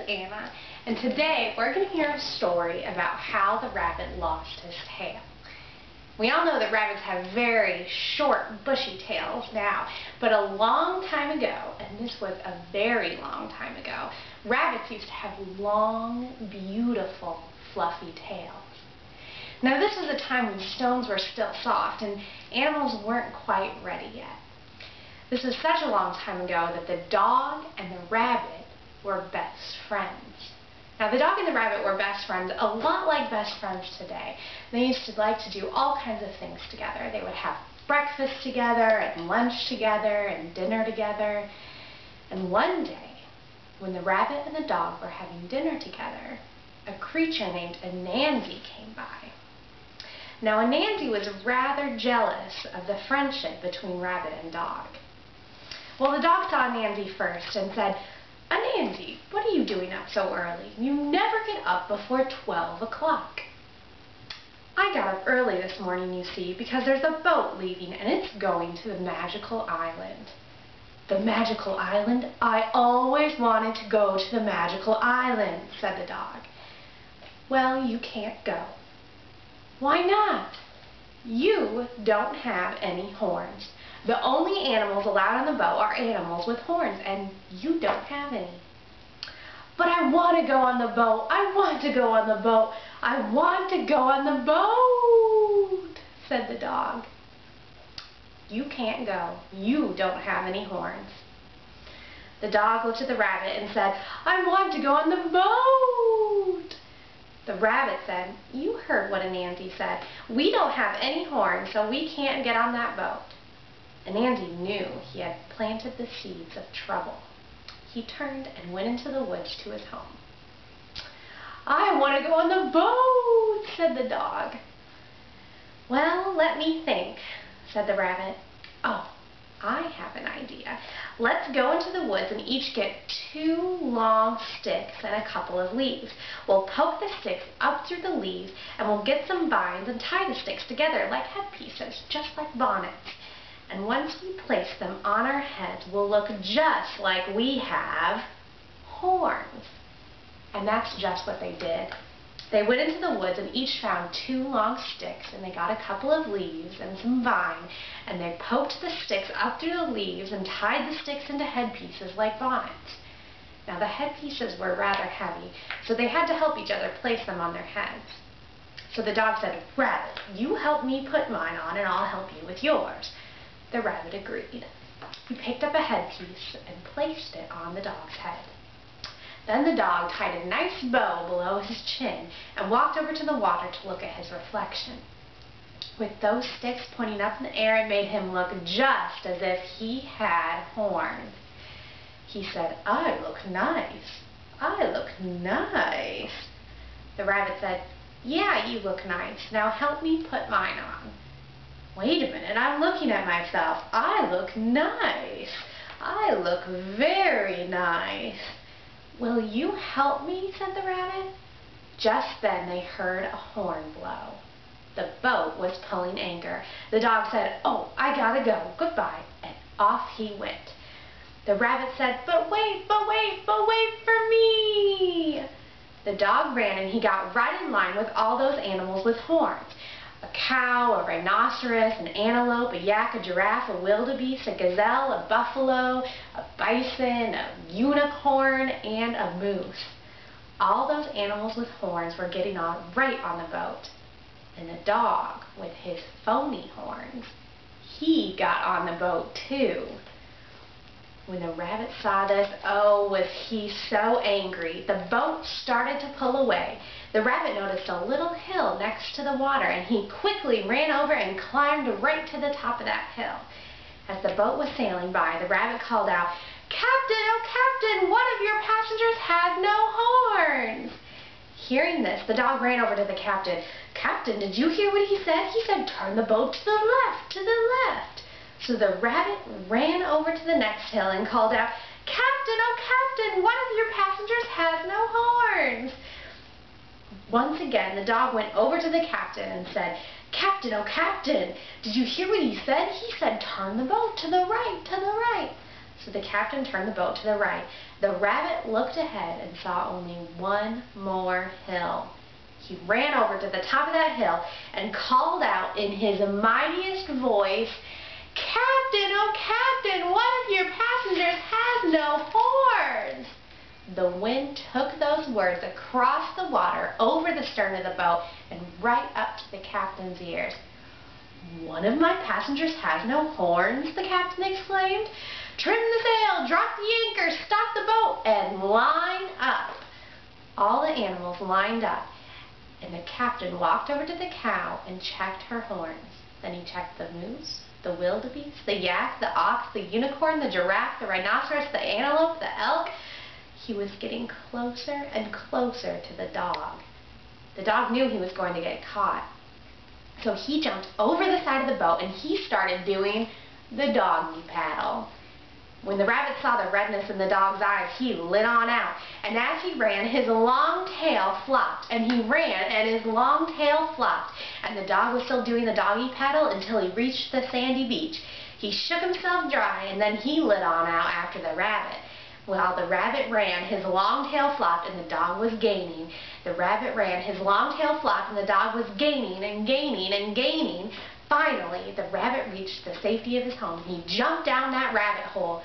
Anna, and today we're going to hear a story about how the rabbit lost his tail. We all know that rabbits have very short, bushy tails now, but a long time ago, and this was a very long time ago, rabbits used to have long, beautiful, fluffy tails. Now this was a time when stones were still soft and animals weren't quite ready yet. This was such a long time ago that the dog and the rabbit were best friends. Now the dog and the rabbit were best friends, a lot like best friends today. They used to like to do all kinds of things together. They would have breakfast together and lunch together and dinner together. And one day, when the rabbit and the dog were having dinner together, a creature named Anansi came by. Now Anansi was rather jealous of the friendship between rabbit and dog. Well, the dog saw Anansi first and said, "Anansi, what are you doing up so early? You never get up before 12 o'clock. I got up early this morning, you see, because there's a boat leaving and it's going to the magical island." "The magical island? I always wanted to go to the magical island," said the dog. "Well, you can't go." "Why not?" "You don't have any horns. The only animals allowed on the boat are animals with horns, and you don't have any." "But I want to go on the boat. I want to go on the boat. I want to go on the boat," said the dog. "You can't go. You don't have any horns." The dog looked at the rabbit and said, "I want to go on the boat." The rabbit said, "You heard what Anansi said. We don't have any horns, so we can't get on that boat." Anansi knew he had planted the seeds of trouble. He turned and went into the woods to his home. "I want to go on the boat," said the dog. "Well, let me think," said the rabbit. "Oh, I have an idea. Let's go into the woods and each get 2 long sticks and a couple of leaves. We'll poke the sticks up through the leaves and we'll get some vines and tie the sticks together like headpieces, just like bonnets. And once we place them on our heads, we'll look just like we have horns." And that's just what they did. They went into the woods and each found 2 long sticks, and they got a couple of leaves and some vine, and they poked the sticks up through the leaves and tied the sticks into headpieces like bonnets. Now the headpieces were rather heavy, so they had to help each other place them on their heads. So the dog said, "Rabbit, you help me put mine on and I'll help you with yours." The rabbit agreed. He picked up a headpiece and placed it on the dog's head. Then the dog tied a nice bow below his chin and walked over to the water to look at his reflection. With those sticks pointing up in the air, it made him look just as if he had horns. He said, "I look nice. I look nice." The rabbit said, "Yeah, you look nice. Now help me put mine on." "Wait a minute, I'm looking at myself. I look nice. I look very nice." "Will you help me?" said the rabbit. Just then they heard a horn blow. The boat was pulling anchor. The dog said, "Oh, I gotta go. Goodbye." And off he went. The rabbit said, but wait for me." The dog ran and he got right in line with all those animals with horns. A cow, a rhinoceros, an antelope, a yak, a giraffe, a wildebeest, a gazelle, a buffalo, a bison, a unicorn, and a moose. All those animals with horns were getting on right on the boat. And the dog, with his phony horns, he got on the boat too. When the rabbit saw this, oh, was he so angry. The boat started to pull away. The rabbit noticed a little hill next to the water, and he quickly ran over and climbed right to the top of that hill. As the boat was sailing by, the rabbit called out, "Captain, oh Captain, one of your passengers has no horns." Hearing this, the dog ran over to the captain. "Captain, did you hear what he said? He said turn the boat to the left, to the left." So the rabbit ran over to the next hill and called out, "Captain, oh Captain, one of your passengers has no horns." Once again, the dog went over to the captain and said, "Captain, oh Captain, did you hear what he said? He said turn the boat to the right, to the right." So the captain turned the boat to the right. The rabbit looked ahead and saw only one more hill. He ran over to the top of that hill and called out in his mightiest voice, "Captain, oh Captain, one of your passengers has no horns!" The wind took those words across the water, over the stern of the boat, and right up to the captain's ears. "One of my passengers has no horns?" the captain exclaimed. "Trim the sail, drop the anchor, stop the boat, and line up." All the animals lined up, and the captain walked over to the cow and checked her horns. Then he checked the moose, the wildebeest, the yak, the ox, the unicorn, the giraffe, the rhinoceros, the antelope, the elk. He was getting closer and closer to the dog. The dog knew he was going to get caught. So he jumped over the side of the boat and he started doing the doggy paddle. When the rabbit saw the redness in the dog's eyes, he lit on out. And as he ran, his long tail flopped. And he ran, and his long tail flopped. And the dog was still doing the doggy paddle until he reached the sandy beach. He shook himself dry, and then he lit on out after the rabbit. While the rabbit ran, his long tail flopped, and the dog was gaining. The rabbit ran, his long tail flopped, and the dog was gaining and gaining and gaining. Finally, the rabbit reached the safety of his home. He jumped down that rabbit hole,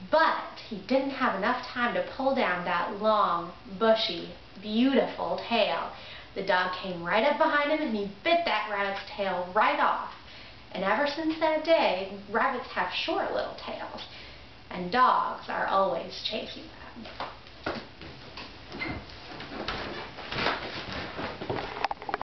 but he didn't have enough time to pull down that long, bushy, beautiful tail. The dog came right up behind him and he bit that rabbit's tail right off. And ever since that day, rabbits have short little tails, and dogs are always chasing them.